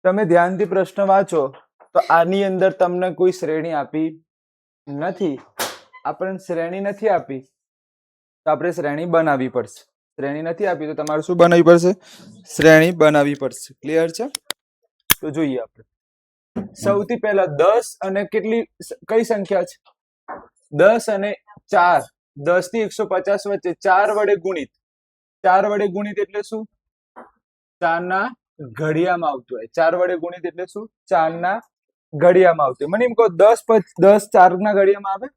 તમે ધ્યાનથી પ્રશ્ન વાંચો તો આની અંદર તમને કોઈ શ્રેણી આપી નથી. આપણને શ્રેણી નથી આપી તો આપણે શ્રેણી બનાવવી પડશે. શ્રેણી નથી આપી તો તમારે શું બનાવવી પડશે? શ્રેણી બનાવવી પડશે. ક્લિયર છે? તો જોઈએ આપણે સૌથી પહેલા 10 અને કઈ સંખ્યા છે? 10 અને 4. 10 થી 150 વચ્ચે 4 વડે ગુણિત. 4 વડે ગુણિત એટલે શું? 4 ના ઘડિયામાં આવતું હોય. 4 વડે ગુણિત એટલે શું? 4 ના ઘડિયામાં આવતું હોય. મને એમ કહો 10 4 ના ઘડિયામાં આવે?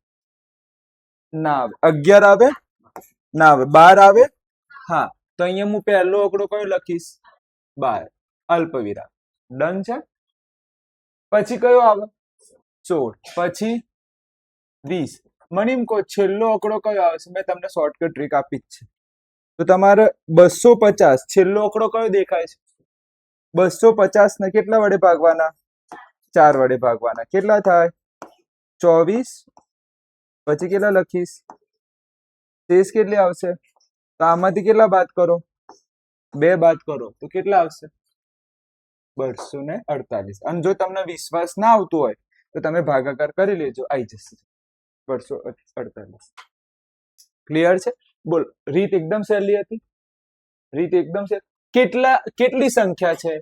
ના આવે. 11 આવે? ના આવે. 12 આવે? હા. તો અહીંયા હું પહેલો આંકડો કયો લખીશ? 12 અલ્પ વિરામ. ડન છે? પછી કયો આવે? 16. પછી 20. મને એમ કહો છેલ્લો આંકડો કયો આવશે? મેં તમને શોર્ટકટ ટ્રીક આપી જ છે. તો તમારે 250 છેલ્લો આંકડો કયો દેખાય છે? 250 ને કેટલા વડે ભાગવાના? 4 વડે ભાગવાના. કેટલા થાય? 24. પછી કેટલા લખીશ? શેષ કેટલી આવશે? તો આમાંથી કેટલા બાદ કરો? 2 બાદ કરો તો કેટલા આવશે? 248. અને જો તમને વિશ્વાસ ના આવતો હોય તો તમે ભાગાકાર કરી લેજો, આવી જશે 248. ક્લિયર છે? બોલ. રીત એકદમ સહેલી હતી. રીત એકદમ સહેલી. કેટલી સંખ્યા છે?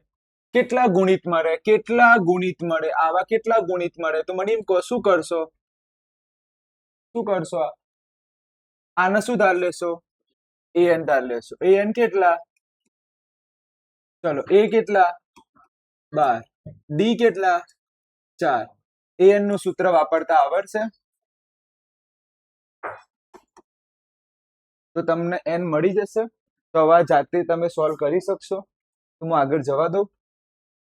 કેટલા ગુણિત મળે? કેટલા ગુણિત મળે? આવા કેટલા ગુણિત મળે? તો મને એમ કહો શું કરશો? શું કરશો? આને શું ધાર લેશો? an ધાર લેશો. an કેટલા? ચલો a કેટલા? 12. d કેટલા? 4. an નું સૂત્ર વાપરતા આવડશે? તો તમને n મળી જશે. તો હવે જાતે તમે સોલ્વ કરી શકશો. તો હું આગળ જવા દઉં.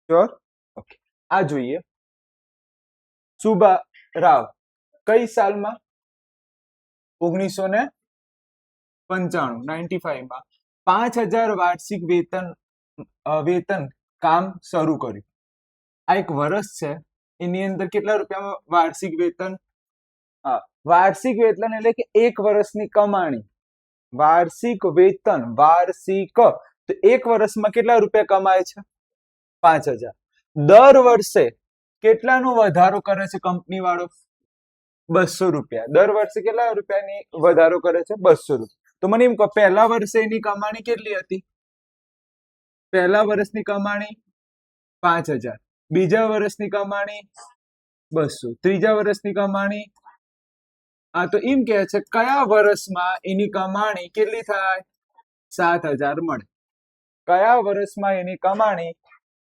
શ્યોર? ઓકે. આ જોઈએ. સુભા રાવ કઈ સાલમાં? 1995 માં 5000 વાર્ષિક વેતન કામ શરૂ કર્યું. આ એક વર્ષ છે. એની અંદર કેટલા રૂપિયામાં વાર્ષિક વેતન? હા, વાર્ષિક વેતન એટલે કે એક વર્ષની કમાણી. વાર્ષિક વેતન. વાર્ષિક તો એક વર્ષમાં કેટલા રૂપિયા કમાય છે? 5000. દર વર્ષે કેટલાનો વધારો કરે છે કંપની વાળો? 200 રૂપિયા. દર વર્ષે કેટલા રૂપિયાની વધારો કરે છે? 200 રૂપિયા. તો મને એમ કહો પહેલા વર્ષે એની કમાણી કેટલી હતી? પહેલા વર્ષની કમાણી 5000. બીજા વર્ષની કમાણી 200. ત્રીજા વર્ષની કમાણી આ તો એમ કહે છે કયા વર્ષમાં એની કમાણી કેટલી થાય? 7000 મળે. કયા વર્ષમાં એની કમાણી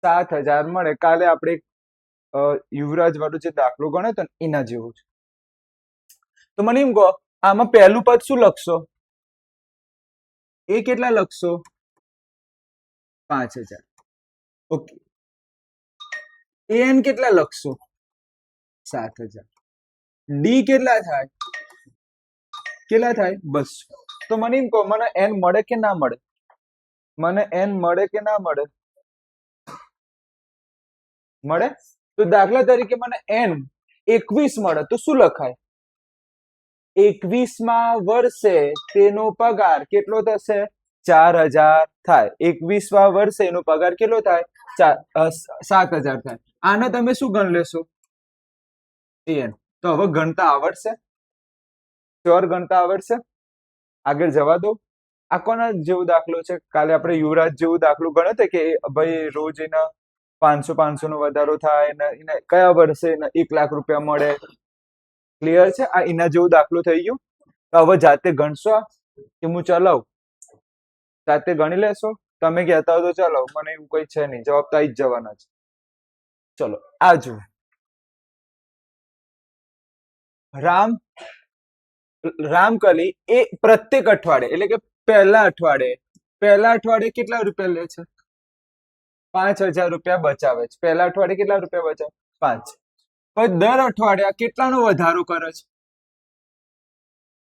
7000 મળે? કાલે આપણે યુવરાજ વાળો જે દાખલો ગણ્યો હતો ને એના જેવું છે. તો મને એમ કહો આમાં પહેલું પદ શું લખશો? એ કેટલા લખશો? 5000. ઓકે. an કેટલા લખશો? 7000. ડી કેટલા થાય? કેટલા થાય? 200. તો મને એમ કહો મને n મળે કે ના મળે? મને n મળે કે ના મળે? મળે. તો દાખલા તરીકે મને n 21 મળે તો શું લખાય? 21માં વર્ષે તેનો પગાર કેટલો થશે? 4000 થાય. 21માં વર્ષે એનો પગાર કેટલો થાય? 7000 થાય. આને તમે શું ગણ લેશો? an. તો હવે ગણતા આવડશે? શ્યોર ગણતા આવડશે? આગળ જવા દો. આ કોના જેવો દાખલો છે? કાલે આપણે યુવરાજ જેવું દાખલો ગણ્યો હતો કે ભાઈ રોજ એના 500 નો વધારો થાય એને કયા વર્ષે 1 લાખ રૂપિયા મળે. ક્લિયર છે? આ એના જેવો દાખલો થઈ ગયો. તો હવે જાતે ગણશો કે હું ચલાવું? જાતે ગણી લેશો? તમે કહેતા હો તો ચાલો, મને એવું કઈ છે નહીં, જવાબ તો આવી જ જવાના છે. ચલો આ જુઓ. રામકલી એ પ્રત્યેક અઠવાડિયે એટલે કે પહેલા અઠવાડિયે કેટલા રૂપિયા લે છે? 5000 રૂપિયા બચાવે છે. પહેલા અઠવાડિયે કેટલા રૂપિયા બચાવે? 5. પણ દર અઠવાડિયા કેટલાનો વધારો કરે છે?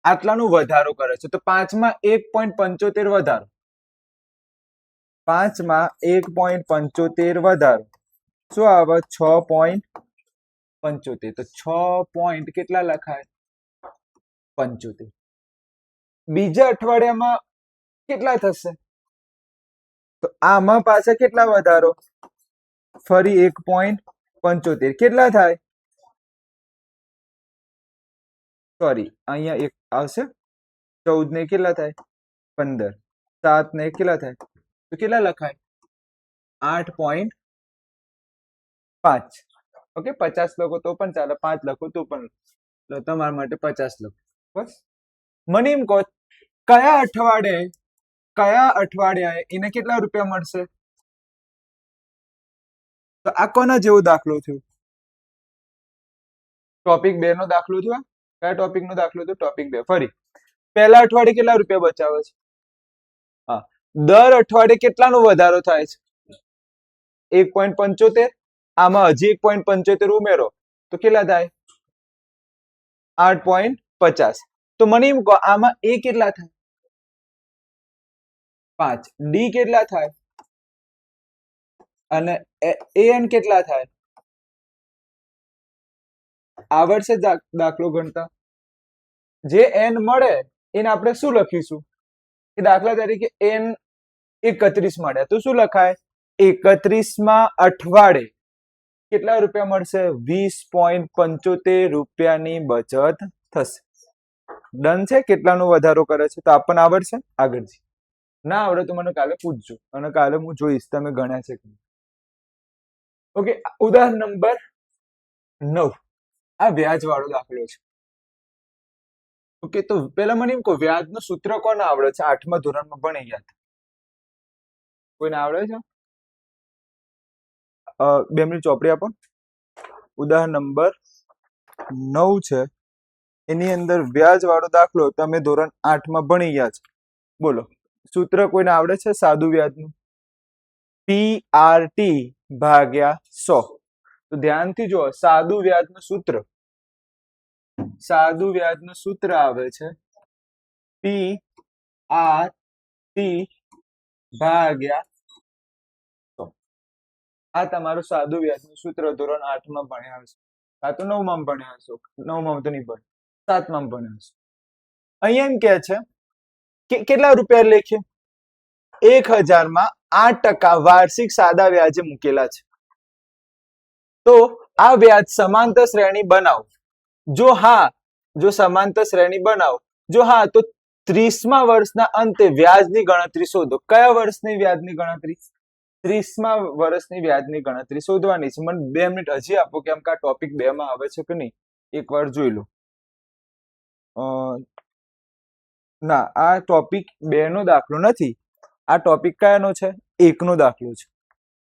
આટલાનો વધારો કરે છે. તો 5માં 1.75 વધારો. 5માં 1.75 વધારો શું આવે? 6.75. તો 6 પોઈન્ટ કેટલા લખાય? 75. બીજા અઠવાડિયામાં કેટલા થશે? તો આમાં પાછા કેટલા વધારો? ફરી 1.75 કેટલા થાય? સોરી, અહીંયા એક આવશે. 14 ને કેટલા થાય? 15. 7 ને કેટલા થાય? તો કેટલા લખાય? 8.5. ઓકે, 50 લખો તો પણ ચાલે, 5 લખો તો પણ. તમારા માટે 50 લખો બસ. મને એમ કહો, કયા અઠવાડિયાએ એને કેટલા રૂપિયા મળશે? તો આ કોના જેવો દાખલો થયો? ટોપિક 2 નો દાખલો થયો. કયા ટોપિક નો દાખલો થયો? ટોપિક 2. ફરી પહેલા અઠવાડિયે કેટલા રૂપિયા બચાવે છે? હા, દર અઠવાડિયે કેટલાનો વધારો થાય છે? 1.75. આમાં હજી 1.75 ઉમેરો તો કેટલા થાય? 8.50. તો મને એમ કહો, આમાં એ કેટલા થાય? 5. ડી કેટલા થાય? અને એન કેટલા થાય? આવડશે દાખલો ગણતા? જે એન મળે એને આપણે શું લખીશું? કે દાખલા તરીકે એન 31 મળ્યા તો શું લખાય? 31માં અઠવાડિયે કેટલા રૂપિયા મળશે? 20.75 રૂપિયાની બચત થશે. ડન છે? કેટલાનો વધારો કરે છે? તો આપણને આવડશે. આગળ ના આવડે તો મને કાલે પૂછજો અને કાલે હું જોઈશ તમે ગણ્યા છે કે. ઓકે, ઉદાહરણ નંબર 9. આ વ્યાજ વાળો દાખલો છે. ઓકે, તો પેલા મને એમ કહો, વ્યાજનું સૂત્ર કોને આવડે છે? 8મા ધોરણમાં ભણી ગયા. કોઈને આવડે છે? 2 મિનિટ ચોપડી આપો. ઉદાહરણ નંબર 9 છે, એની અંદર વ્યાજ વાળો દાખલો તમે ધોરણ 8માં ભણી ગયા છે. બોલો, સૂત્ર કોઈને આવડે છે? સાદું વ્યાજનું PRT ભાગ્યા 100. તો ધ્યાનથી જુઓ, સાદું વ્યાજનું સૂત્ર આવે છે PRT ભાગ્યા 100. આ તમારું સાદું વ્યાજનું સૂત્ર ધોરણ 8માં ભણ્યા હશે, કાં તો 9માં ભણ્યા હશો. 9માં તો નહીં ભણ, 7માં ભણ્યા હશો. અહીંયા એમ કે છે કે કેટલા રૂપિયા લેખે? 1000માં 8% વાર્ષિક સાદા વ્યાજે મૂકેલા છે. તો આ વ્યાજ સમાંતર શ્રેણી બનાવો. જો સમાંતર શ્રેણી બનાવો, જો હા, તો 30મા વર્ષના અંતે વ્યાજની ગણતરી શોધો. કયા વર્ષની વ્યાજની ગણતરી? 30મા વર્ષની વ્યાજની ગણતરી શોધવાની છે. મને 2 મિનિટ હજી આપો, કેમ કે આ ટોપિક 2 માં આવે છે કે નહીં એકવાર જોઈ લો. ના, આ ટોપિક 2 નો દાખલો નથી. આ ટોપિક કયાનો છે? 1 નો દાખલો છે.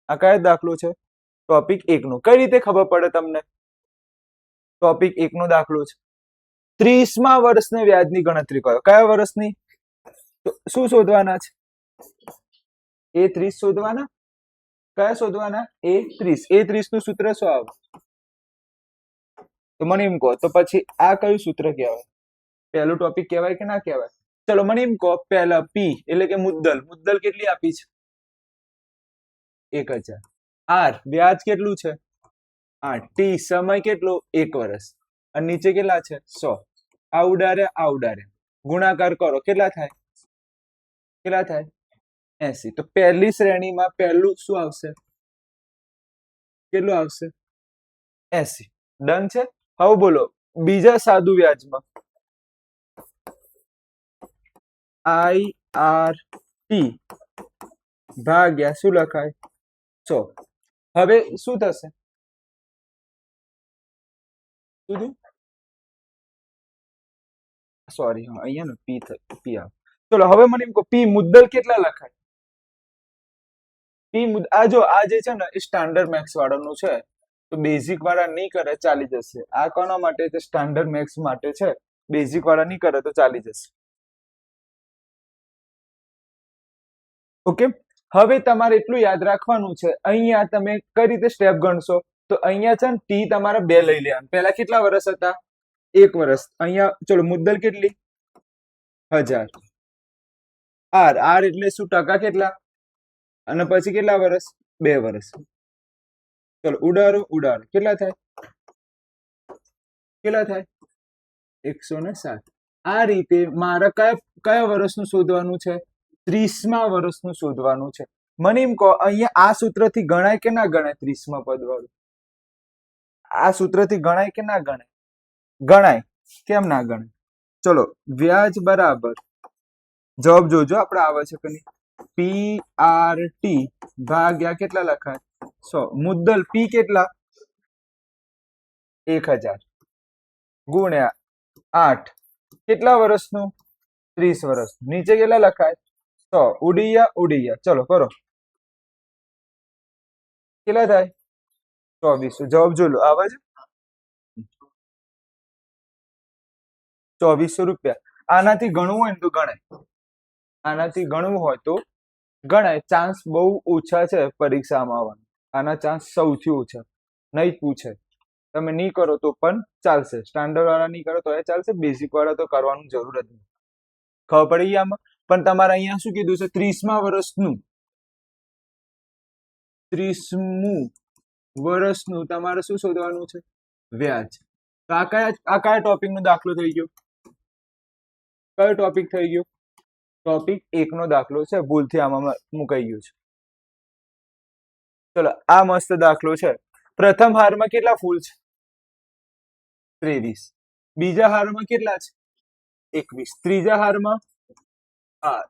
આ કયો દાખલો છે? ટોપિક 1 નો. કઈ રીતે ખબર પડે તમને? ટોપિક 1 નો દાખલો છે. 30મા વર્ષની વ્યાજની ગણતરી કરો. કયા વર્ષની? તો શું શોધવાના છે? A30 શોધવાના. કયા શોધવાના? A30. A30 નું સૂત્ર શું આવે? તો મને એમ કહો, તો પછી આ કયું સૂત્ર કહેવાય? પહેલું ટોપિક કહેવાય કે ના કહેવાય? ચલો મને એમ કહો, પહેલા P એટલે કે મુદ્દલ કેટલી આપી છે? 1000. R વ્યાજ કેટલું છે? 8. T સમય કેટલો? 1 વર્ષ. અને નીચે કેટલા છે? 100. આ ઉડારે ગુણાકાર કરો, કેટલા થાય? 80. તો પહેલી શ્રેણીમાં પહેલું શું આવશે? કેટલું આવશે? 80. ડન છે. હવે બોલો, બીજા સાદું વ્યાજમાં IRT ભાગ્યા શું લખાય? 100. હવે શું થશે? સોરી, અહીંયા ને P આવે. ચલો હવે મને એમ કહો, P મુદ્દલ કેટલા લખાય? આ જે છે ને, એ સ્ટાન્ડર્ડ મેક્સ વાળાનું છે. તો બેઝિક વાળા નહીં કરે, ચાલી જશે. આ કોના માટે છે? સ્ટાન્ડર્ડ મેક્સ માટે છે. બેઝિક વાળા નહીં કરે તો ચાલી જશે. ઓકે, હવે તમારે એટલું યાદ રાખવાનું છે, અહીંયા તમે કઈ રીતે સ્ટેપ ગણશો? તો અહીંયા છે ને, T તમારે 2 લઈ લેવાનું. પહેલા કેટલા વર્ષ હતા? 1 વર્ષ. અહીંયા ચલો, મુદ્દલ કેટલી? 1000. R એટલે શું? ટકા કેટલા? અને પછી કેટલા વર્ષ? 2 વર્ષ. ચલો ઉડાડો. કેટલા થાય? 107. આ રીતે મારે કયા વર્ષનું શોધવાનું છે? 30મા વર્ષનું શોધવાનું છે. મને એમ કહો અહીંયા આ સૂત્રથી ગણાય કે ના ગણાય 30મા પદ વાળું? આ સૂત્રથી ગણાય કે ના ગણાય? ગણાય. કેમ ના ગણાય? ચલો વ્યાજ બરાબર જવાબ જોજો આપણે આવે છે કે નહીં. PRT ભાગ્યા કેટલા લખાય? 100. મુદ્દલ P કેટલા? 1000 ગુણ્યા 8 કેટલા વર્ષનું? 30 વર્ષનું. નીચે કેટલા લખાય? 100. ઉડી ગયા. ચલો કરો. કેટલા થાય? 2400. જવાબ જોઈ લો. આવે છે 2400 રૂપિયા. આનાથી ગણવું હોય ને તો ગણાય. આનાથી ગણવું હોય તો ગણાય. ચાન્સ બહુ ઓછા છે પરીક્ષામાં આવવાના. આના ચાન્સ સૌથી ઓછા. નહીં પૂછે. તમે નહીં કરો તો પણ ચાલશે. સ્ટાન્ડર્ડ વાળા નહીં કરો તો ચાલશે. બેઝિક વાળા તો કરવાનું જરૂર જ નહીં. ખબર પડી ગઈ આમાં? પણ તમારે અહીંયા શું કીધું છે? 30મા વર્ષનું 30મું વર્ષનું તમારે શું શોધવાનું છે? વ્યાજ. તો આ કયા ટોપિક નો દાખલો થઈ ગયો? કયો ટોપિક થઈ ગયો? ટોપિક 1 નો દાખલો છે. ભૂલથી આમાં મુકાઈ ગયું છે. ચલો આ મસ્ત દાખલો છે. પ્રથમ હારમાં કેટલા ફૂલ છે? 23. બીજા હારમાં કેટલા છે? 21. ત્રીજા હારમાં 8.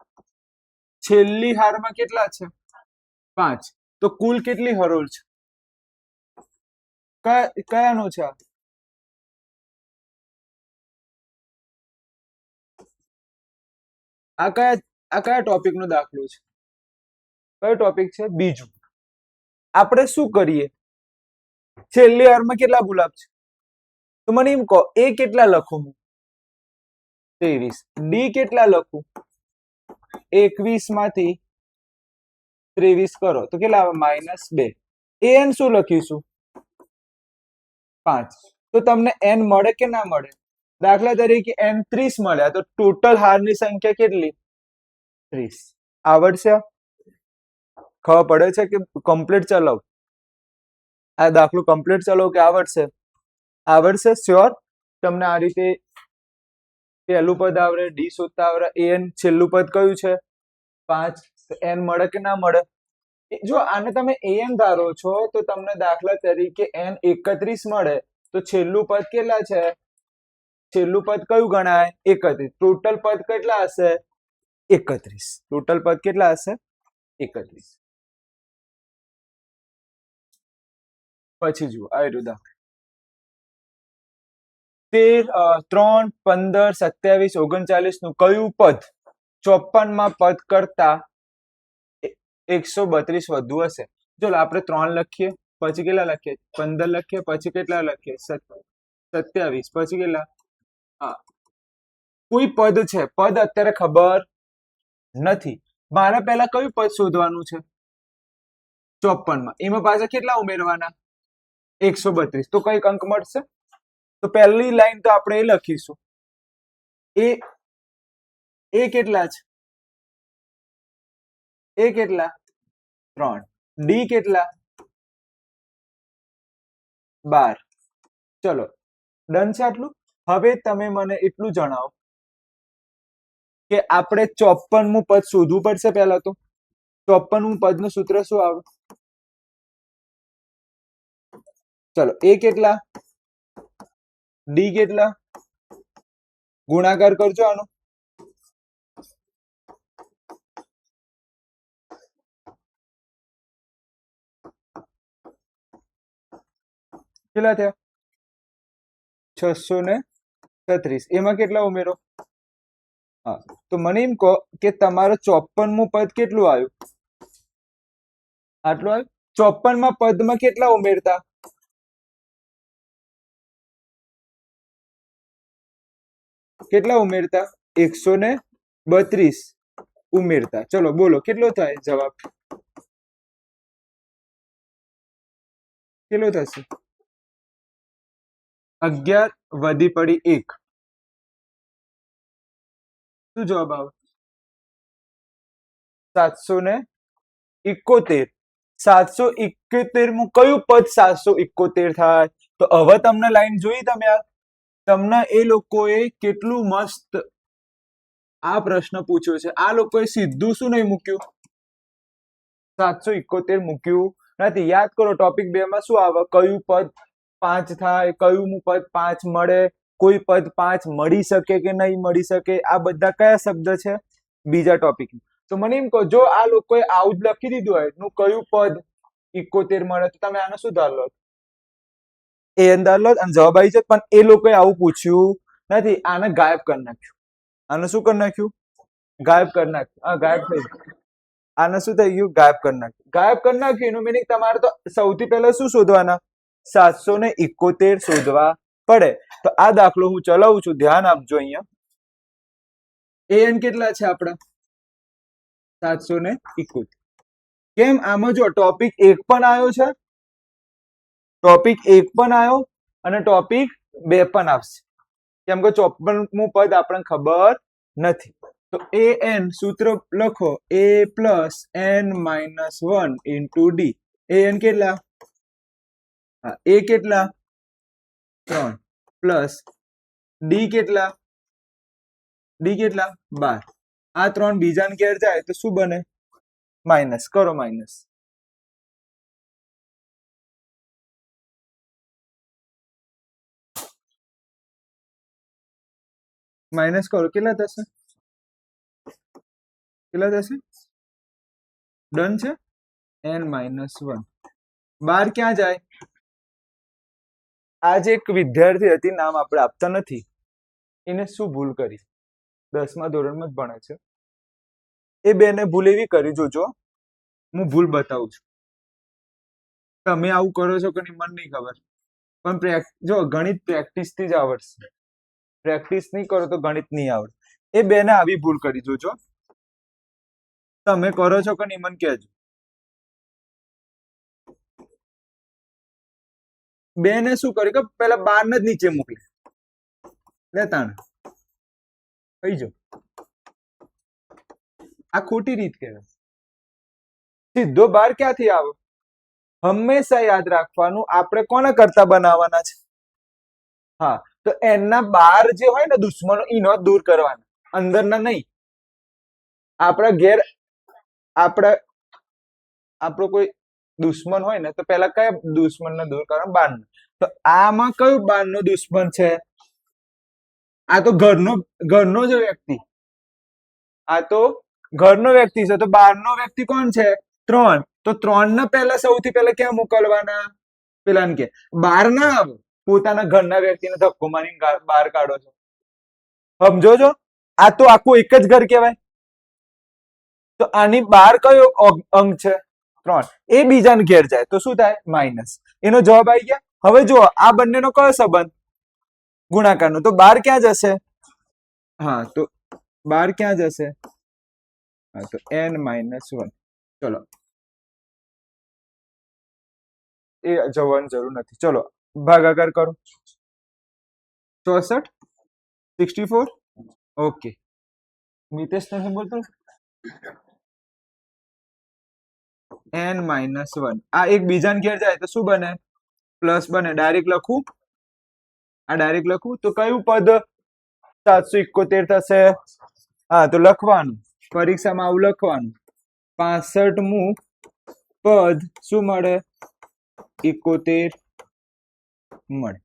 છેલ્લી હારમાં કેટલા છે? 5. તો કુલ કેટલી હરોળ છે? કયાનો છે આ કયા ટોપિક નો દાખલો છે? કયો ટોપિક છે? બીજું. આપણે શું કરીએ? છેલ્લી હારમાં કેટલા ગુલાબ છે? તો મને એમ કહો એ કેટલા લખું? 23. ડી કેટલા લખું? 21 માંથી 23 કરો તો કેટલા આવે? -2. એન શું લખીશું? 5. તો તમને એન મળે કે ના મળે? દાખલા તરીકે એન 30 મળ્યા તો ટોટલ હારની સંખ્યા કેટલી? 30. આવડશે? ખબર પડે છે કે કમ્પ્લીટ ચલાવ? આ દાખલો કમ્પ્લીટ ચલાવ કે આવડશે? આવડશે શ્યોર? તમને આ રીતે પહેલું પદ આવડે, ડી શોધતા આવડે, એન છેલ્લું પદ કયું છે? 5. એન મળે કે ના મળે? જો આને તમે એન ધારો છો તો તમને દાખલા તરીકે એન 31 મળે તો છેલ્લું પદ કેટલા છે? છેલ્લું પદ કયું ગણાય? 31. ટોટલ પદ કેટલા હશે? 31. ટોટલ પદ કેટલા હશે? 31. પછી જુઓ આવી રીતે 13, 3, 15, 27, 39 નું કયું પદ 54માં પદ કરતા 132 વધુ હશે? ચલો આપણે 3 લખીએ, પછી કેટલા લખીએ? 15 લખીએ, પછી કેટલા લખીએ? 27. પછી કેટલા? હા, કોઈ પદ છે. પદ અત્યારે ખબર નથી. મારે પહેલા કયું પદ શોધવાનું છે? 54માં. એમાં પાછા કેટલા ઉમેરવાના? 132. તો કઈક અંક મળશે. તો પહેલી લાઈન તો આપણે એ લખીશું. એ કેટલા છે? એ કેટલા? 3. ડી કેટલા? 12. ચલો ડન છે આટલું. હવે તમે મને એટલું જણાવો કે આપણે 54મું પદ શોધવું પડશે. પહેલા તો 54મું પદનું સૂત્ર શું આવે? ચલો એ કેટલા? ડી કેટલા? ગુણાકાર કરજો આનો. કેટલા થયા? 636. એમાં કેટલા ઉમેરો? હા, તો મને એમ કહો કે તમારે 54મું પદ કેટલું આવ્યું? આટલું આવ્યું. 54માં પદમાં કેટલા ઉમેરતા? કેટલા ઉમેરતા? 132 ઉમેરતા. ચલો બોલો કેટલો થાય જવાબ? કેટલો થશે? 11 વધી પડી 1. શું જવાબ આવે? 771. 771મું કયું પદ 771 થાય? તો હવે તમને લાઈન જોઈ તમે? તમને એ લોકોએ કેટલું મસ્ત આ પ્રશ્ન પૂછ્યો છે. આ લોકોએ સીધું શું નહીં મૂક્યું? 771 મૂક્યું નથી. યાદ કરો ટોપિક 2 માં શું આવે, કયું પદ 5 થાય, કયું પદ 5 મળે, કોઈ પદ 5 મળી શકે કે નહીં મળી શકે, આ બધા કયા શબ્દ છે બીજા ટોપિક. તો મને એમ કહો, જો આ લોકોએ આવું જ લખી દીધું હોય નું કયું પદ 71 મળે, તો તમે આનો શું ધાર લો? એ અંદાજ લો અને જવાબ આવી જાય. પણ એ લોકોએ આવું પૂછ્યું નથી, આને ગાયબ કરી નાખ્યું. આને શું કરી નાખ્યું? ગાયબ કરી નાખ્યું. હા, ગાયબ થઈ ગયું. આને શું થઈ ગયું? ગાયબ કરી નાખ્યું. ગાયબ કરી નાખ્યું એનું મીનિંગ તમારે તો સૌથી પહેલા શું શોધવાના? 771 શોધવા પડે. તો આ દાખલો હું ચલાવું છું, ધ્યાન આપજો. અહીંયા an કેટલા છે આપડા? 771. કેમ? આમાં જો ટોપિક 1 પણ આવ્યો છે, ટોપિક 1 પણ આવ્યો અને ટોપિક 2 પણ આવશે. કેમ કે 54મું પદ આપણને ખબર નથી. તો an સૂત્ર લખો, a plus n minus 1 into D. an કેટલા? હા, a કેટલા? 3 પ્લસ ડી કેટલા? ડી કેટલા? 12. આ 3 બીજાને ઘેર જાય તો શું બને? માઇનસ. કરો માઇનસ. માઇનસ કરો, કેટલા થશે? કેટલા થશે? ડન છે. n minus 1. 12 ક્યાં જાય? આજે એક વિદ્યાર્થી હતી, નામ આપણે આપતા નથી, એને શું ભૂલ કરી? 10મા ધોરણમાં જ ભણે છે. એ બેને ભૂલ એવી કરી, જોજો હું ભૂલ બતાવું છું. તમે આવું કરો છો કે નહીં મને નહીં ખબર, પણ જો ગણિત પ્રેક્ટિસ થી જ આવડશે. પ્રેક્ટિસ નહીં કરો તો ગણિત નહીં આવડે. એ બેને આવી ભૂલ કરી, જોજો. તમે કરો છો કે નહીં મને કહેજો. બેને શું કર્યું કે પેલા 12 ને જ નીચે મોકલી લેતા કહી જો. આ ખોટી રીત કહેવાય. સીધો 12 ક્યાંથી આવે? હંમેશા યાદ રાખવાનું, આપણે કોને કરતા બનાવવાના છે? હા, તો એના 12 જે હોય ને દુશ્મનો, ઈનો દૂર કરવાના, અંદરના નહીં. આપણા ઘેર આપણો કોઈ દુશ્મન હોય ને તો પેલા કયા દુશ્મનને દૂર કરવાનું? 12. તો આમાં કયું 12 નો દુશ્મન છે? આ તો ઘરનો જ વ્યક્તિ. આ તો ઘરનો વ્યક્તિ છે. તો 12 નો વ્યક્તિ કોણ છે? 3. તો 3 ને પહેલા સૌથી પહેલા ક્યાં મોકલવાના? પેલા કે 12 ના આવે, પોતાના ઘરના વ્યક્તિને ધક્કો મારીને બહાર કાઢો છો. સમજો છો? આ તો આખું એક જ ઘર કહેવાય. તો આની 12 કયો અંક છે? 3. એ બીજાને ઘેર જાય તો શું થાય? માઇનસ. એનો જવાબ આવી ગયા. હવે જુઓ, આ બંનેનો કયો સંબંધ? ગુણાકારનો. તો 12 ક્યાં જશે? હા, તો 12 ક્યાં જશે? હા, તો n માઇનસ 1. ચલો, એ જવાની જરૂર નથી. ચલો ભાગાકાર કરો. 64 64. ઓકે, મિતેશ નથી બોલતો. n minus 1. આ એક બીજાને ઘેર જાય તો શું બને? પ્લસ બને. ડાયરેક્ટ લખું? આ ડાયરેક્ટ લખું તો કયું પદ 771 થશે? હા, તો લખવાનું, પરીક્ષામાં આવું લખવાનું. 65મું પદ શું મળે? 71 મળે.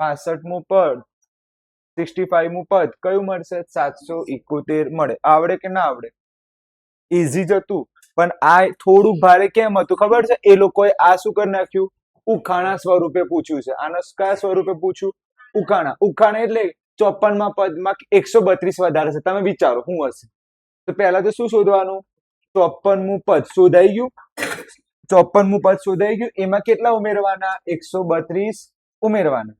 65મું પદ 65મું પદ કયું મળશે? 771 મળે. આવડે કે ના આવડે? ઈઝી જ હતું, પણ આ થોડું ભારે કેમ હતું ખબર છે? એ લોકોએ આ શું કરી નાખ્યું? ઉખાણા સ્વરૂપે પૂછ્યું છે. આને કયા સ્વરૂપે પૂછ્યું? ઉખાણા. ઉખાણા એટલે 54મા પદમાં 132 વધારે છે. તમે વિચારો શું હશે? તો પહેલા તો શું શોધવાનું? 54મું પદ શોધાઈ ગયું. 54મું પદ શોધાઈ ગયું. એમાં કેટલા ઉમેરવાના? 132 ઉમેરવાના.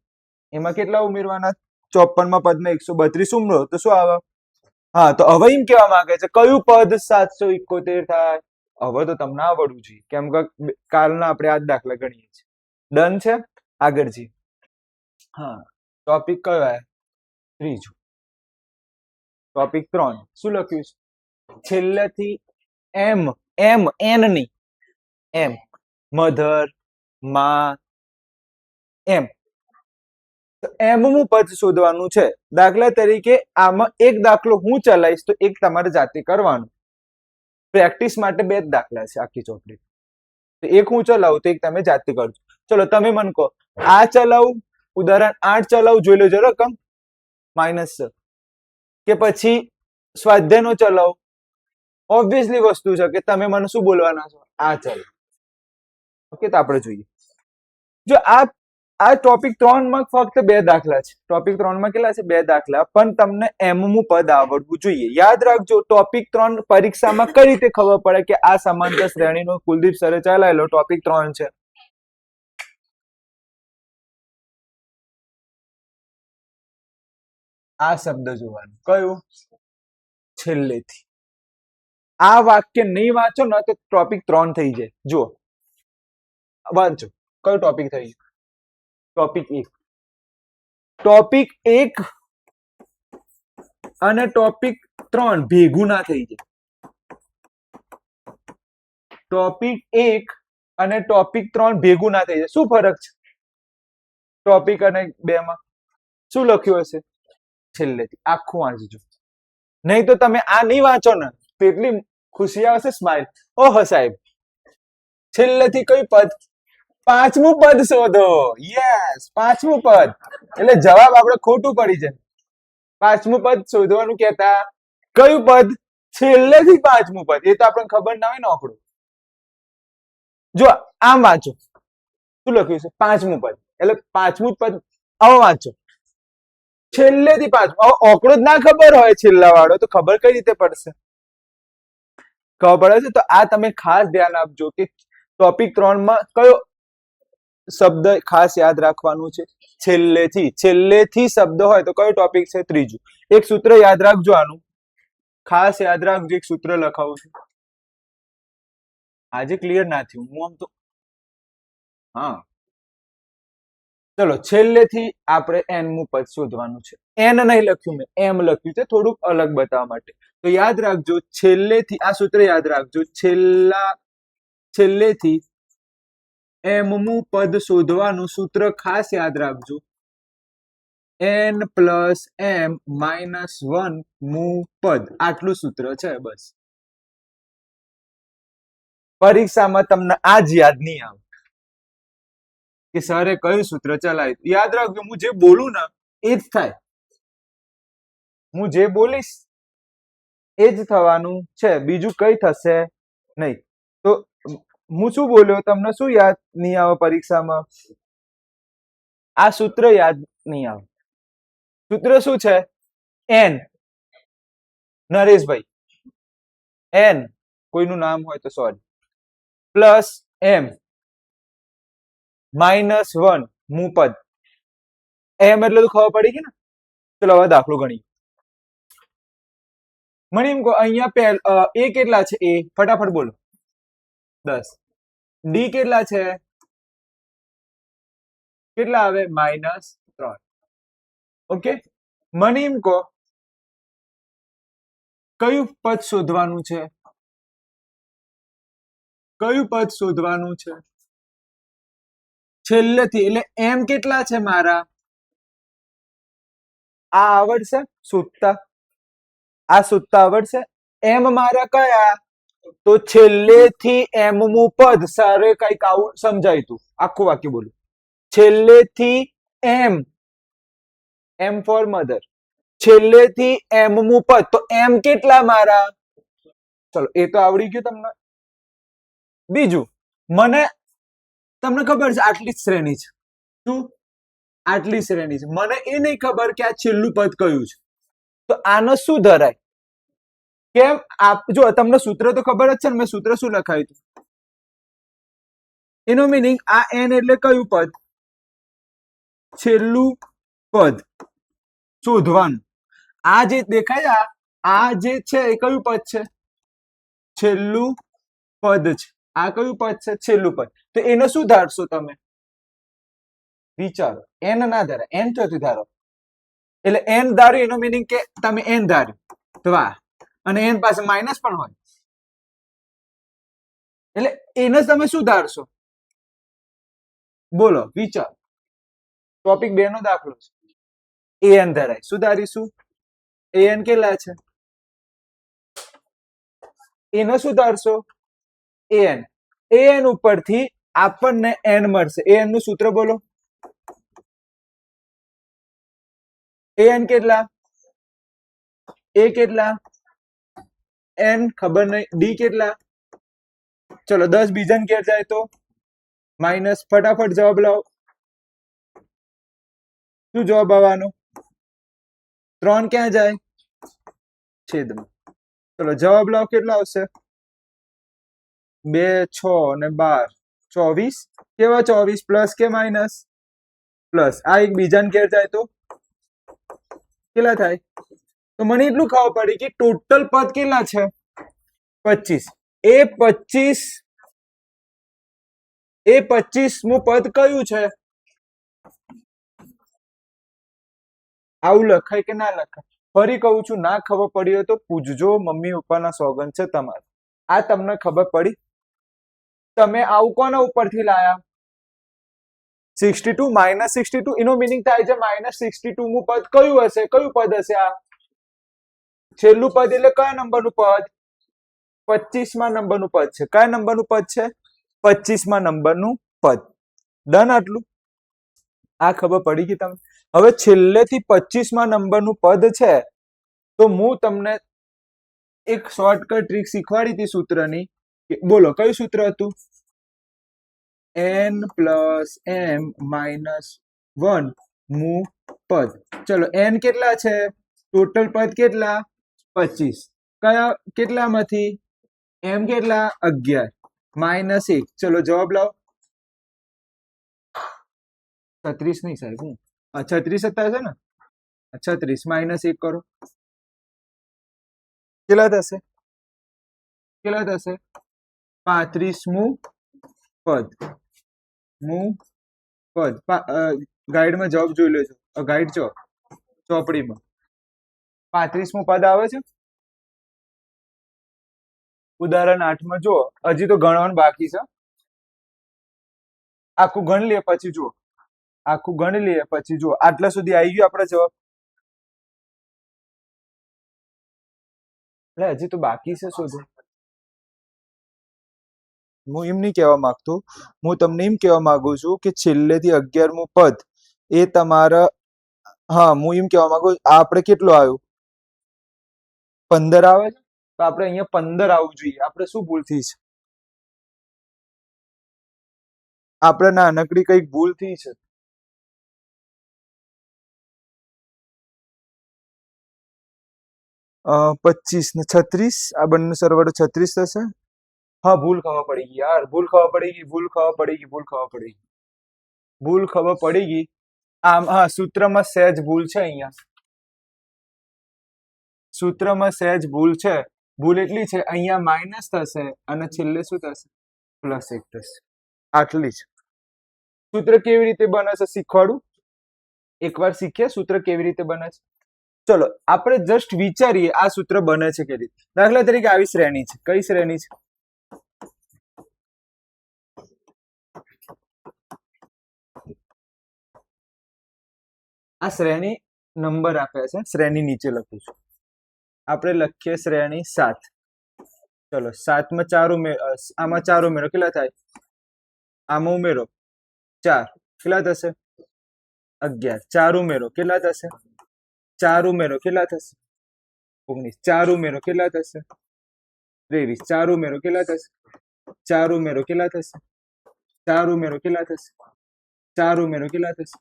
એમાં કેટલા ઉમેરવાના? 54મા પદમાં 132 ઉમેરો તો શું આવે? હા, તો હવે એમ કેવા માંગે છે કયું પદ 771 થાય? હવે તો તમને આવડવું જોઈએ, કેમ કે કાલના આપણે આ જ દાખલા ગણીએ છીએ. ડન છે? આગળ જી. હા, ટોપિક કયો આવે? ત્રીજો. ટોપિક 3 શું લખ્યું છે? છેલ્લેથી એમ એમ એન ની એમ મધર માં એમ. તો એમનું પદ શોધવાનું છે. દાખલા તરીકે આમાં એક દાખલો હું ચલાવીશ તો એક તમારે જાતે કરવાનું. પ્રેક્ટિસ માટે 2 જ દાખલા છે આખી ચોપડી. તો એક હું ચલાવું તો એક તમે જાતે કરજો. ચલો તમે મને કહો, આ ચલાવું, ઉદાહરણ 8 ચલાવું, જોઈ લેજો રકમ -6, કે પછી સ્વાધ્યાયનો ચલાવો. ઓબ્વિયસલી વસ્તુ છે કે તમે મને શું બોલવાના છો, આ ચલો. ઓકે, તો આપણે જોઈએ. જો આ ટોપિક 3 માં ફક્ત 2 દાખલા છે. ટોપિક 3 માં કેટલા છે? 2 દાખલા. પણ તમને એમમું પદ આવડવું જોઈએ. યાદ રાખજો, ટોપિક 3 પરીક્ષામાં કઈ રીતે ખબર પડે કે આ સમાંતર શ્રેણીનો કુલદીપ સરે ચલાયેલો ટોપિક 3 છે? આ શબ્દ જોવાનું. કયું? છેલ્લેથી. આ વાક્ય નહીં વાંચો ને તો ટોપિક 3 થઈ જાય. જુઓ, વાંચો. કયો ટોપિક થઈ ગયો? ટોપિક 1. ટોપિક 1 અને ટોપિક 3 ભેગું ના થઈ જાય. ટોપિક 1 અને ટોપિક 3 ભેગું ના થઈ જાય. શું ફરક છે ટોપિક અને 2 માં? શું લખ્યું હશે? છેલ્લેથી. આખું વાંચજો. નહીં તો તમે આ નહીં વાંચો ને તો એટલી ખુશી આવશે, સ્માઈલ. ઓહો સાહેબ, છેલ્લેથી કયું પદ? 5મું પદ શોધો. યસ, 5મું પદ. એટલે જવાબ આપણે ખોટું પડી જાય. 5મું પદ શોધવાનું કહેતા. કયું પદ? છેલ્લેથી 5મું પદ. એ તો આપણને ખબર ના હોય ને આંકડું. જો આમ વાંચો, શું લખ્યું છે? 5મું પદ. એટલે 5મું પદ આવો વાંચો. છેલ્લેથી 5મું. આવો આંકડો જ ના ખબર હોય છેલ્લા વાળો, તો ખબર કઈ રીતે પડશે? ખબર પડે છે? તો આ તમે ખાસ ધ્યાન આપજો કે ટોપિક 3 માં કયો શબ્દ ખાસ યાદ રાખવાનું છે? છેલ્લેથી. છેલ્લેથી શબ્દ હોય તો કયો ટોપિક છે? ત્રીજું. એક સૂત્ર યાદ રાખજો, આનું ખાસ યાદ રાખજો. એક સૂત્ર લખાવું છું. આજે ક્લિયર ના થયું હું આમ તો. હા, ચલો છેલ્લેથી આપણે એનમું પદ શોધવાનું છે. એન નહીં લખ્યું મેં, એમ લખ્યું છે, થોડુંક અલગ બતાવવા માટે. તો યાદ રાખજો, છેલ્લેથી. આ સૂત્ર યાદ રાખજો. છેલ્લેથી એમમું પદ શોધવાનું સૂત્ર ખાસ યાદ રાખજો. n+m-1 મું પદ. આટલું સૂત્ર છે બસ. પરીક્ષામાં તમને આ જ યાદ નહીં આવે કે સરે કયું સૂત્ર ચલાવ્યું. યાદ રાખજો, હું જે બોલું ને એ જ થાય. હું જે બોલીશ એ જ થવાનું છે, બીજું કઈ થશે નહીં. તો હું શું બોલ્યો તમને શું યાદ નહીં આવે પરીક્ષામાં? આ સૂત્ર યાદ નહીં આવે. સૂત્ર શું છે? n. નરેશભાઈ, n કોઈનું નામ હોય તો સોરી, પ્લસ m -1 મું પદ. m એટલે તો ખબર પડી ગઈ ને. ચલો હવે દાખલો ગણી. મને એમ કહો, અહીંયા a કેટલા છે? a ફટાફટ બોલો. 10. d કેટલા છે? કેટલા આવે? -3. ઓકે, મને એમ કહો કયું પદ શોધવાનું છે? કયું પદ શોધવાનું છે? છેલ્લેથી. એટલે એમ કેટલા છે મારા? આ આવડશે શોધતા? આ શોધતા આવડશે? એમ મારા કયા? તો છેલ્લેથી એમમું પદ. સારે કઈક આવું સમજાય તું. આખું વાક્ય બોલું. છેલ્લેથી એમ ફોર મધર. છેલ્લેથી એમમું પદ. તો એમ કેટલા મારા? ચલો, એ તો આવડી ગયું તમને. બીજું, મને તમને ખબર છે આટલી જ શ્રેણી છે. શું? આટલી શ્રેણી છે. મને એ નહીં ખબર કે આ છેલ્લું પદ કયું છે. તો આનો શું ધરાય? કેમ? જો તમને સૂત્ર તો ખબર જ છે ને. મેં સૂત્ર શું લખાયું હતું? એનો મીનિંગ આ n એટલે કયું પદ? છેલ્લું પદ શોધવાનું. આ જે દેખાય, આ જે છે એ કયું પદ છે? છેલ્લું પદ છે. આ કયું પદ છે? છેલ્લું પદ. તો એને શું ધારશો તમે? વિચારો. n ના ધારે, n ચોથી ધારો. એટલે n ધાર્યું એનો મીનિંગ કે તમે n ધાર્યું તો આ, અને n પાસે માઇનસ પણ હોય એટલે એને તમે શું ધારશો? બોલો, વિચાર. ટોપિક 2 નો દાખલો છે. an ધરાય. શું ધારીશું? an કેટલા છે? એને શું ધારશો? an. an ઉપરથી આપણને n મળશે. an નું સૂત્ર બોલો. an કેટલા? a કેટલા? n ખબર નહીં. d કેટલા? ચલો 10 બીજાને ઘેર જાય તો માઇનસ. ફટાફટ જવાબ લાવો. શું જવાબ આવવાનો? 3 ક્યાં જાય? છેદમાં. ચલો જવાબ લાવો. કેટલો આવશે? 2 6 અને 12 24. કેવા 24? પ્લસ કે માઇનસ? પ્લસ. આ એક બીજાને ઘેર જાય તો કેટલા થાય? તો મને એટલું ખબર પડી કે ટોટલ પદ કેટલા છે? 25. એ 25મું પદ કયું છે? આવું લખાય કે ના લખાય? ફરી કહું છું, ના ખબર પડી હોય તો પૂછજો. મમ્મી પપ્પાના સોગંદ છે તમારે. આ તમને ખબર પડી? તમે આવું કોના ઉપરથી લાયા? 62 માઇનસ 62. એનો મિનિંગ થાય છે -62 મું પદ કયું હશે? કયું પદ હશે આ? છેલ્લું પદ એટલે કયા નંબરનું પદ? 25મા નંબરનું પદ છે. કયા નંબરનું પદ છે? 25મા નંબરનું પદ. ડન આટલું? આ ખબર પડી ગઈ તમને? હવે છેલ્લેથી 25મા નંબરનું પદ છે તો હું તમને એક શોર્ટકટ ટ્રીક શીખવાડી હતી સૂત્રની. બોલો કયું સૂત્ર હતું? n પ્લસ m માઇનસ 1 મું પદ. ચલો n કેટલા છે? ટોટલ પદ કેટલા? 25. કયા કેટલામાંથી? m કેટલા? 11 માઇનસ 1. ચલો જવાબ લાવો. 36 નહીં સાહેબ. હું 36 હતા છે ને? 36 માઇનસ 1 કરો. કેટલા થશે? કેટલા થશે? 35મું પદ. મું પદ. ગાઈડમાં જવાબ જોઈ લેજો. ગાઈડ ચોપડીમાં 35મું પદ આવે છે. ઉદાહરણ 8માં જુઓ. હજી તો ગણવાનું બાકી છે. આખું ગણ લે પછી જુઓ. આખું ગણી લઈએ પછી જુઓ. આટલા સુધી આવી ગયું આપણે જવાબ. એટલે હજી તો બાકી છે શોધો. હું એમ નહીં કહેવા માંગતો. હું તમને એમ કહેવા માંગુ છું કે છેલ્લેથી 11મું પદ એ તમારા. હા, હું એમ કહેવા માંગુ. આપણે કેટલું આવ્યું? 15 આવે છે. તો આપણે અહીંયા 15 આવવું જોઈએ. આપણે શું ભૂલ થઈ છે? આપણે નાનકડી કઈક ભૂલ થઈ છે. 25 ને 36. આ બંને સરવાળો 36 થશે. હા, ભૂલ ખબર પડી ગઈ યાર. ભૂલ ખબર પડી ગઈ. ભૂલ ખબર પડી ગઈ. ભૂલ ખબર પડી ગઈ. ભૂલ ખબર પડી ગઈ. આમ હા, સૂત્રમાં સહેજ ભૂલ છે. અહીંયા સૂત્રમાં સહેજ ભૂલ છે. ભૂલ એટલી છે, અહીંયા માઇનસ થશે અને છેલ્લે શું થશે? પ્લસ 1 થશે. આટલી જ. સૂત્ર કેવી રીતે બને છે શીખવાડું. એકવાર શીખીએ સૂત્ર કેવી રીતે બને છે. ચલો આપણે જસ્ટ વિચારીએ આ સૂત્ર બને છે કે રીતે. દાખલા તરીકે આવી શ્રેણી છે. કઈ શ્રેણી છે? આ શ્રેણી નંબર આપ્યા છે. શ્રેણી નીચે લખું છું. આપણે લખીએ શ્રેણી 7. ચલો 7માં 4 ઉમેરો. આમાં 4 ઉમેરો કેટલા થાય? આમાં ઉમેરો 4 કેટલા થશે? 11. 4 ઉમેરો કેટલા થશે? 4 ઉમેરો કેટલા થશે? 19. 4 ઉમેરો કેટલા થશે? 23. 4 ઉમેરો કેટલા થશે? 4 ઉમેરો કેટલા થશે? 4 ઉમેરો કેટલા થશે? 4 ઉમેરો કેટલા થશે?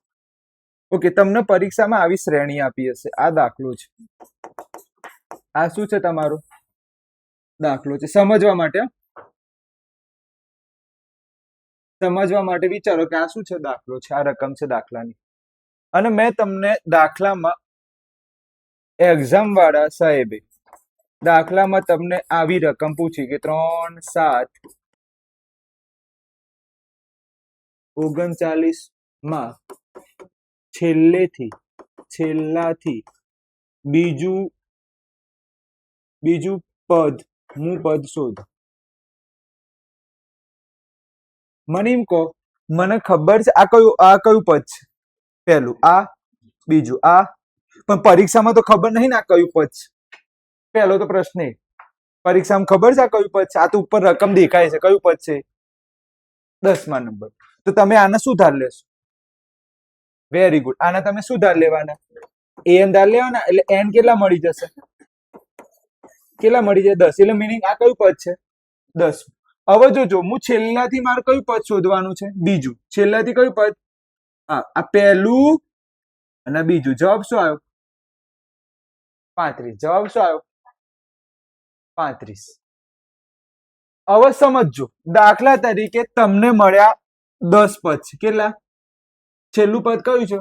ઓકે, તમને પરીક્ષામાં આવી શ્રેણી આપી હશે. આ દાખલો છે. આ શું છે? તમારો દાખલો છે. સમજવા માટે વિચારો કે આ શું છે? દાખલો છે. આ રકમ છે દાખલાની. અને મેં તમને દાખલામાં એક્ઝામ વાળા સાહેબે દાખલામાં તમને આવી રકમ પૂછી કે 3 7 39 છેલ્લાથી બીજું પદ હું પદ શોધ. મને એમ કહો, મને ખબર છે આ કયું પદ છે. પહેલું આ, બીજું આ. પણ પરીક્ષામાં તો ખબર નહીં ને આ કયું પદ છે. પહેલો તો પ્રશ્ન. પરીક્ષામાં ખબર છે આ કયું પદ છે? આ તો ઉપર રકમ દેખાય છે, કયું પદ છે? 10મા નંબર. તો તમે આને શું ધાર લેશો? Very good. આના તમે શું ધાર લેવાના? an ધાર લેવાના. એટલે n કેટલા મળી જશે? કેટલા મળી જાય? 10. એટલે મીનિંગ આ કયું પદ છે? 10. હવે જોજો, હું છેલ્લાથી મારે કયું પદ શોધવાનું છે? બીજું. છેલ્લાથી કયું પદ? હા, આ પહેલું અને બીજું. જવાબ શું આવ્યો? 35. જવાબ શું આવ્યો? 35. હવે સમજો, દાખલા તરીકે તમને મળ્યા 10 પદ છે. કેટલા? છેલ્લું પદ કયું છે?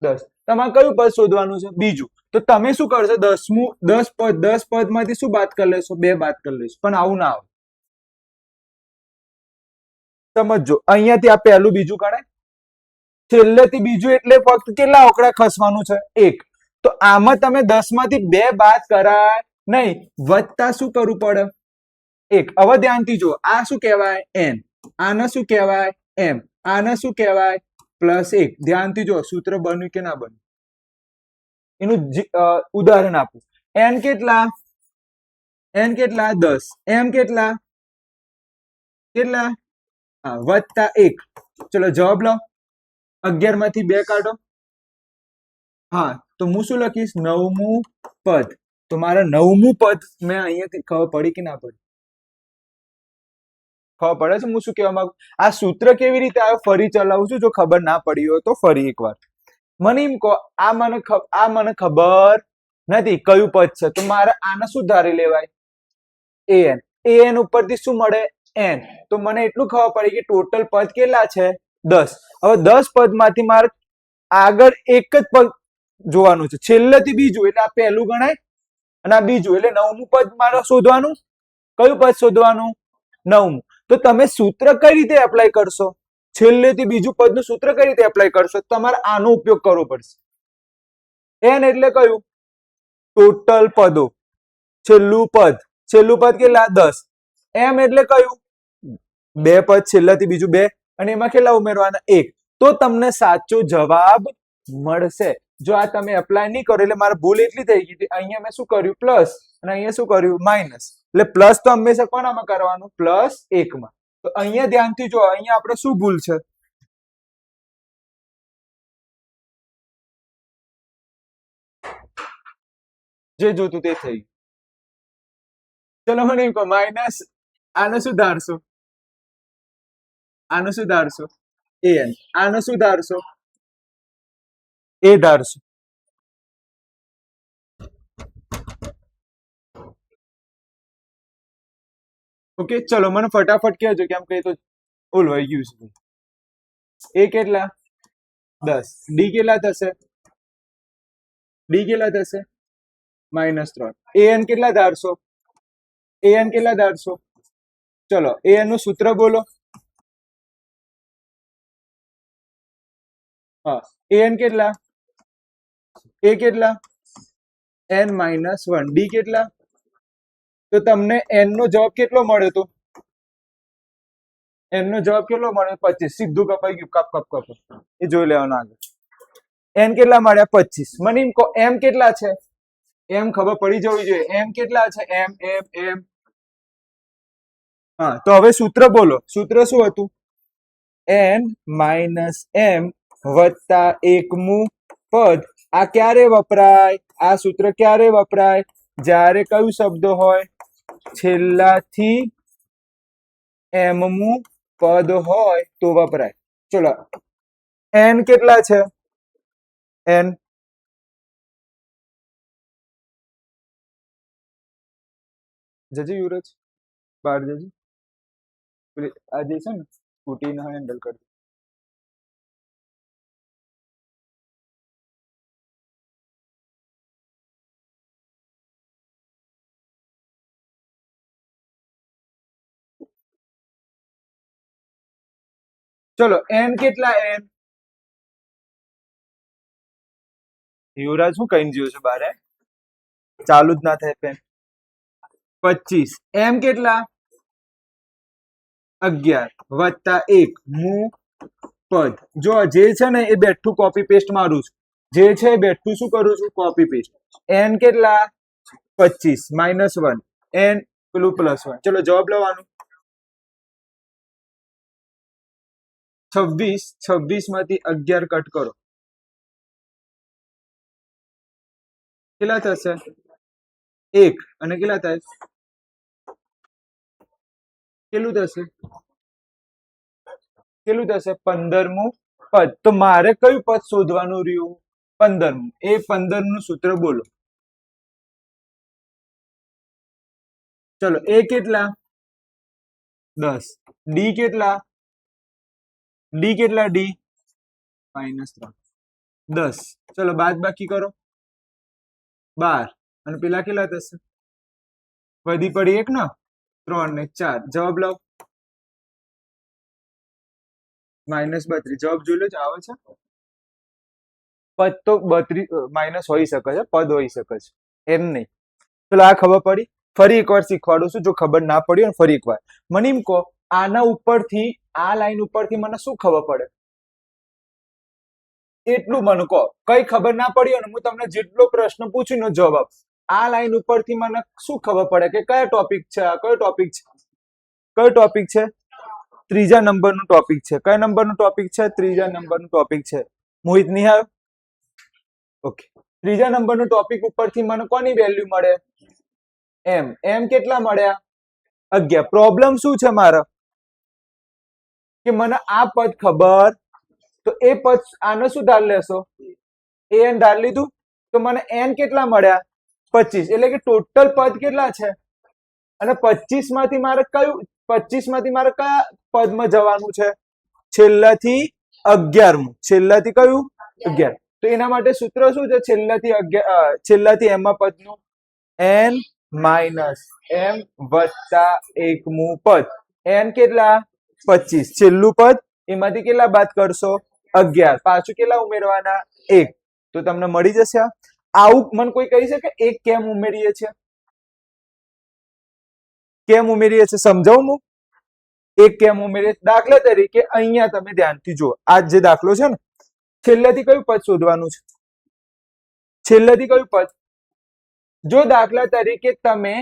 10. તમારે કયું પદ શોધવાનું છે? બીજું. તો તમે શું કરશો? 10 પદમાંથી શું બાદ કરી લેશો? 2 બાદ કરી લેશો. પણ આવું ના આવે. સમજો, અહીંયાથી આ પહેલું બીજું ગણાય, છેલ્લેથી બીજું, એટલે ફક્ત કેટલા આંકડા ખસવાનું છે? 1. તો આમાં તમે 10 માંથી 2 બાદ કરાય નહીં, વત્તા શું કરવું પડે? 1. હવે ધ્યાનથી જુઓ, આ શું કહેવાય? n. આને શું કહેવાય? m. આને શું કહેવાય? +1. ધ્યાનથી જુઓ, સૂત્ર બન્યું કે ના બન્યું? એનું ઉદાહરણ આપું. n કેટલા? n કેટલા? 10. m કેટલા? કેટલા? હા, +1. ચલો જવાબ લો. 11 માંથી 2 કાઢો. હા, તો હું શું લખીશ? 9મું પદ. તો મારા 9મું પદ મેં અહીંયાથી ખબર પડી કે ના પડી? ખબર પડે છે હું શું કહેવા માંગુ? આ સૂત્ર કેવી રીતે આવ્યો ફરી ચલાવું છું, જો ખબર ના પડી હોય તો ફરી એકવાર. મને એમ કહો, આ મને ખબર નથી કયું પદ છે, તો મારે આને શું ધારી લેવાય? an. an ઉપરથી શું મળે? n. તો મને એટલું ખબર પડી કે ટોટલ પદ કેટલા છે? 10. હવે 10 પદમાંથી મારે આગળ એક જ પદ જોવાનું છે, છેલ્લેથી બીજું, એટલે આ પહેલું ગણાય અને આ બીજું, એટલે 9મું પદ મારે શોધવાનું. કયું પદ શોધવાનું? 9મું. તો તમે સૂત્ર કઈ રીતે એપ્લાય કરશો? છેલ્લેથી બીજું પદનું સૂત્ર કઈ રીતે એપ્લાય કરશો? તમારે આનો ઉપયોગ કરવો પડશે. n એટલે કયું? ટોટલ પદો. છેલ્લું પદ કેટલા? 10. m એટલે કયું? 2 પદ, છેલ્લાથી બીજું 2, અને એમાં કેટલા ઉમેરવાના? 1. તો તમને સાચો જવાબ મળશે. જો આ તમે એપ્લાય નહીં કરો, એટલે મારે ભૂલ એટલી થઈ ગઈ, અહીંયા મેં શું કર્યું? પ્લસ, અને અહીંયા શું કર્યું? માઇનસ. એટલે પ્લસ તો હંમેશા કોનામાં કરવાનું? +1 માં. તો અહીંયા ધ્યાનથી જો, અહીંયા આપણે શું ભૂલ છે? જે જોતું તે થઈ. ચલો મને એમ કહો, માઇનસ આને શું ધારશો? આનું શું ધારશો? an. આનું શું ધારશો? a ધારશો. ઓકે, ચલો મને ફટાફટ કહેજો, કેમ કે તો ઓલવાઈ ગયું છે. a કેટલા? 10. d કેટલા થશે? d કેટલા થશે? -3. an કેટલા ધારશો? an કેટલા ધારશો? ચલો an નું સૂત્ર બોલો. હા, an કેટલા? a કેટલા? n-1. d કેટલા? તો તમને n નો જવાબ કેટલો મળ્યો? તો n નો જવાબ કેટલો મળ્યો? 25. સીધું કપાઈ ગયું, કપ કપ કપ. એ જોઈ લેવાનું આગળ. n કેટલા મળ્યા? 25. મને એમ કહો, m કેટલા છે? m ખબર પડી જવી જોઈએ. m કેટલા છે? m. હા, તો હવે સૂત્ર બોલો. સૂત્ર શું હતું? n-m વત્તા 1મું પદ. આ ક્યારે વપરાય? આ સૂત્ર ક્યારે વપરાય? જ્યારે કયું શબ્દ હોય? છેલ્લાથી mમું પદ હોય તો વપરાય. ચલો n કેટલા છે? n જજે યુવરાજ, બહાર જજે. આ જે છે ને સ્કૂટી ના હેન્ડલ કરજો. ચલો n કેટલા? n યુવરાજ શું કઈ ગયો છે બારે? ચાલુ જ ના થાય પેન. 25. m કેટલા? 11 વત્તા 1 મું પદ. જો જે છે ને એ બેઠું કોપી પેસ્ટ મારું છું. જે છે એ બેઠું શું કરું છું? Copy paste. n કેટલા? 25 -1. n પેલું +1. ચલો જવાબ લેવાનું. 26 માંથી 11 કટ કરો, કેટલા થશે? 1. અને કેટલા થાય? કેટલું થશે? 15મું પદ. તો મારે કયું પદ શોધવાનું રહ્યું? 15મું. એ 15 નું સૂત્ર બોલો. ચલો એ કેટલા? 10. ડી કેટલા? ડી કેટલા? ડી -3. 10. ચલો બાદ બાકી કરો. 12. અને પેલા કેટલા થશે? વધી પડી 1 ને 3 ને 4. જવાબ લાવ. -32. જવાબ જોઈ લો. આવે છે પદ તો 32 માઇનસ હોઈ શકે છે, પદ હોઈ શકે છે, એમ નહીં. ચલો આ ખબર પડી. ફરી એકવાર શીખવાડું છું, જો ખબર ના પડી હોય ને ફરી એકવાર. મને એમ કહો, આના ઉપરથી આ લાઈન ઉપરથી મને શું ખબર પડે? એટલું મને કહો. કઈ ખબર ના પડી હોય ને, હું તમને જેટલો પ્રશ્ન પૂછું નો જવાબ. આ લાઈન ઉપરથી મને શું ખબર પડે કે કયો ટોપિક છે? આ કયો ટોપિક છે? કયો ટોપિક છે? ત્રીજા નંબરનું ટોપિક છે. કયા નંબરનું ટોપિક છે? ત્રીજા નંબરનું ટોપિક છે. મોહિત નિહાળ. ઓકે. ત્રીજા નંબરનું ટોપિક ઉપરથી મને કોની વેલ્યુ મળે? એમ. એમ કેટલા મળ્યા? 11. પ્રોબ્લેમ શું છે મારે? કે મને આ પદ ખબર, તો એ પદ આનો શું ધાર લેશો? એન ધાર લીધું, તો મને એન કેટલા મળ્યા? 25. એટલે કે ટોટલ પદ કેટલા છે? અને 25 માંથી મારે કયા પદમાં જવાનું છે? છેલ્લાથી 11મું. છેલ્લાથી કયું? 11. તો એના માટે સૂત્ર શું છે? છેલ્લાથી એમાં પદનું n માઇનસ m વત્તા 1મું પદ. n કેટલા? 25. છેલ્લું પદ, એમાંથી કેટલા બાદ કરશો? 11. પાછું કેટલા ઉમેરવાના? 1. તો તમને મળી જશે. આવું મને કોઈ કહી શકે 1 કેમ ઉમેરીએ છે? કેમ ઉમેરીએ છે સમજાવું હું. 1 કેમ ઉમેરીએ? દાખલા તરીકે અહીંયા તમે ધ્યાનથી જુઓ. આ જે દાખલો છે ને, છેલ્લેથી કયું પદ શોધવાનું છે? છેલ્લેથી કયું પદ? જો દાખલા તરીકે તમે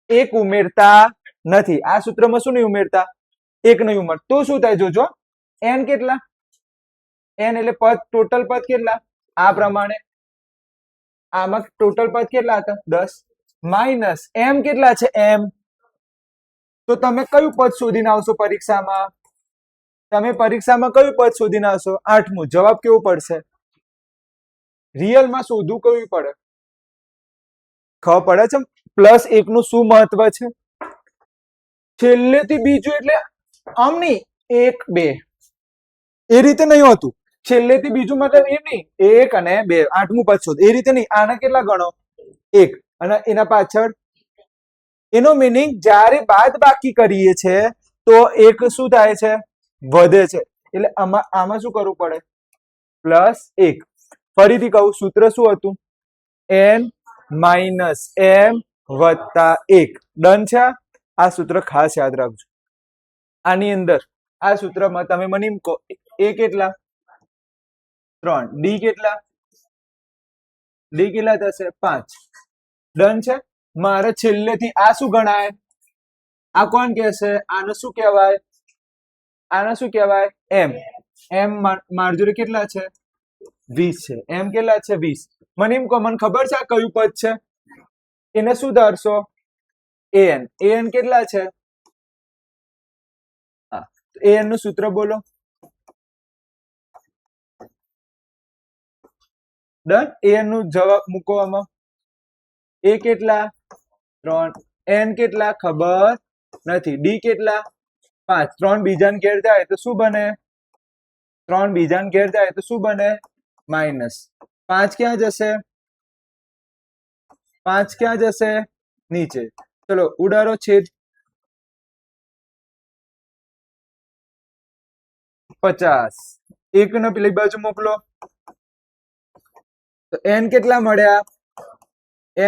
1 ઉમેરતા નથી, આ સૂત્રમાં શું નહીં ઉમેરતા? 1 નહીં ઉમેર, તો શું થાય? જોજો. n કેટલા? n એટલે પદ, ટોટલ પદ કેટલા? આ પ્રમાણે આમાં ટોટલ પદ કેટલા હતા? 10. માઇનસ m કેટલા છે? m. તો તમે કયું પદ શોધીને આવશો પરીક્ષામાં? તમે પરીક્ષામાં કયું પદ શોધીને આવશો? 8મું. જવાબ કેવો પડશે? રિયલમાં શોધવું કયું પડે? ખબર પડે છે? +1 નું શું મહત્વ છે? છેલ્લેથી બીજું એટલે આમ નહીં, 1 2 એ રીતે નહીં હોતું. છેલ્લેથી બીજું મતલબ એ નહીં 1 અને 2 8મું પદ શોધ, એ રીતે નહીં. આના કેટલા ગણો? 1. અને એના પાછળ એનો મીનિંગ જ્યારે બાદ બાકી કરીએ છે તો 1 શું થાય છે? વધે છે. એટલે આમાં શું કરવું પડે? +1. ફરીથી કહું, સૂત્ર શું હતું? n માઇનસ m વત્તા 1. ડન છે. આ સૂત્ર ખાસ યાદ રાખજો. આની અંદર આ સૂત્રમાં તમે મને એમ કહો, a કેટલા? 3. ડી કેટલા? ડી કેટલા થશે? 5. ડન છે. મારે છેલ્લેથી આ શું ગણાય? આ કોણ કહેશે? આને શું કહેવાય? આને શું કહેવાય? એમ. એમ માર જોડે કેટલા છે? 20 છે. એમ કેટલા છે? 20. મને એમ કહો, મને ખબર છે આ કયું પદ છે? એને શું ધારશો? an. an કેટલા છે? an નું સૂત્ર બોલો. ડન. an નું જવાબ મૂકો આમાં. a કેટલા? 3. n કેટલા? ખબર નથી. ડી કેટલા? 5. 3 બીજાને ઘેર જાય તો શું બને? 3 બીજાને ઘેર જાય તો શું બને? માઇનસ. 5 ક્યાં જશે? 5 ક્યાં જશે? નીચે. ચલો ઉડાડો છેદ. 50. 1 ને પેલી બાજુ મોકલો. તો n કેટલા મળ્યા?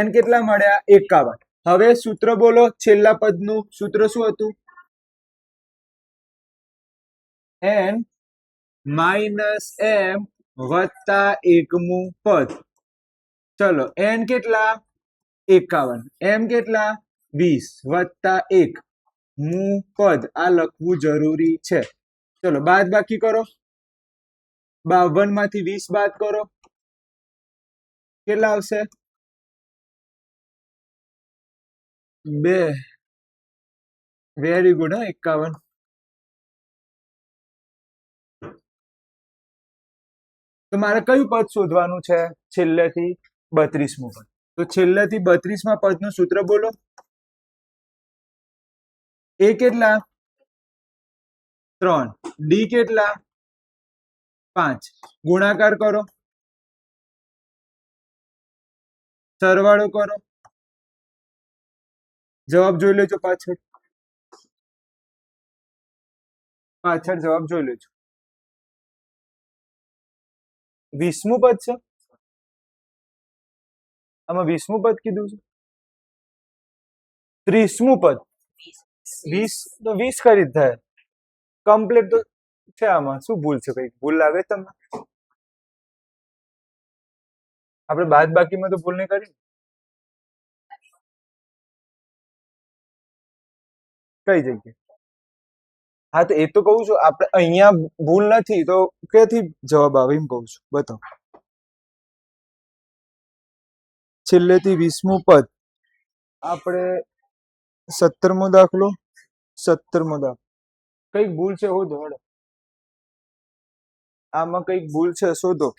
n કેટલા મળ્યા? 51. હવે સૂત્ર બોલો. છેલ્લા પદનું સૂત્ર શું હતું? n માઇનસ m વત્તા 1મું પદ. ચલો n કેટલા? 51. m કેટલા? 20+1 મું પદ આ લખવું જરૂરી છે. ચલો બાદ બાકી કરો. 52 માંથી 20 બાદ કરો. કેટલા આવશે? 2. Very good. 51. તો મારે કયું પદ શોધવાનું છે? છેલ્લેથી 32મું પદ. તો છેલ્લેથી 32માં પદનું સૂત્ર બોલો. એ કેટલા? 3. ડી કેટલા? 5. ગુણાકાર કરો, સરવાળો કરો, જવાબ જોઈ લેજો. પાછળ જવાબ જોઈ લેજો. 20મું પદ છે આમાં. 20મું પદ કીધું છે. 30મું પદ. 20 તો 20 કરી જ થાય. કમ્પ્લીટ તો છે. આમાં શું ભૂલ છે? કઈ ભૂલ લાગે તમને? આપણે બાદ બાકીમાં તો ભૂલ નહીં કરી. કઈ જગ્યાએ? હા તો એ તો કહું છું. આપણે અહીંયા ભૂલ નથી તો ક્યાંથી જવાબ આવે એમ કહું છું. બતાવો. છેલ્લેથી 20મું પદ. આપણે 17મો દાખલો. 17મો દાખલો. કઈક ભૂલ છે શોધો. આમાં કઈક ભૂલ છે શોધો.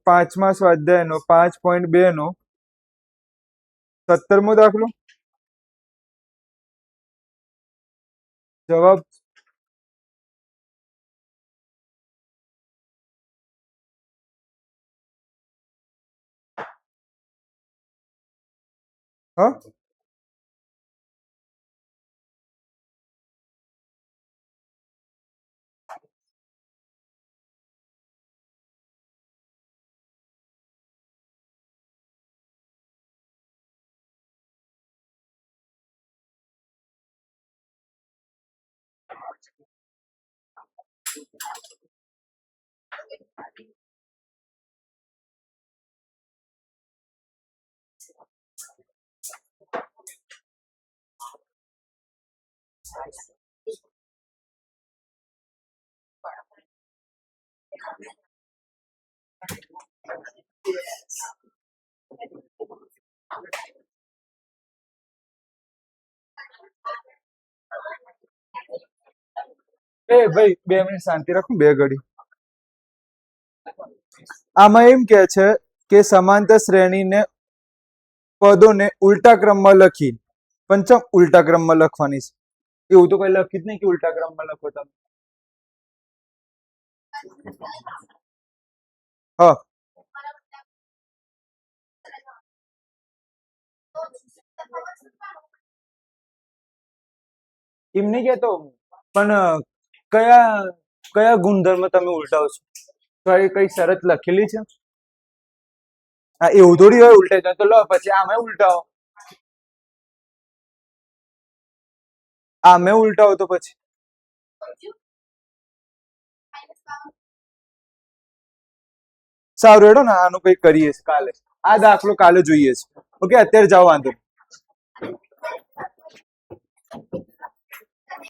પાંચમા સ્વાધ્યાયનો 5.2 નો 17મો દાખલો. જવાબ હા. એ ભાઈ 2 મિનિટ શાંતિ રાખો. 2 ઘડી. આમાં એમ કે છે કે સમાંતર શ્રેણીને પદોને ઉલટા ક્રમમાં લખી. પંચમ ઉલટા ક્રમમાં લખવાની છે. એવું તો કઈ લખી જ નહીં કે ઉલટા ક્રમમાં લખો તમે. હા એમ નહીં કેતો, પણ કયા કયા ગુણધર્મ તમે ઉલટાવો છો? કઈ શરત લખેલી છે? હા એવું થોડી હોય ઉલટાઈ. તો લો પછી આમે ઉલટાવો. આમે ઉલટાવો તો પછી સારું. હેડો ને આનું કઈ કરીએ કાલે. આ દાખલો કાલે જોઈએ છે. ઓકે અત્યારે જાઓ. વાંધો.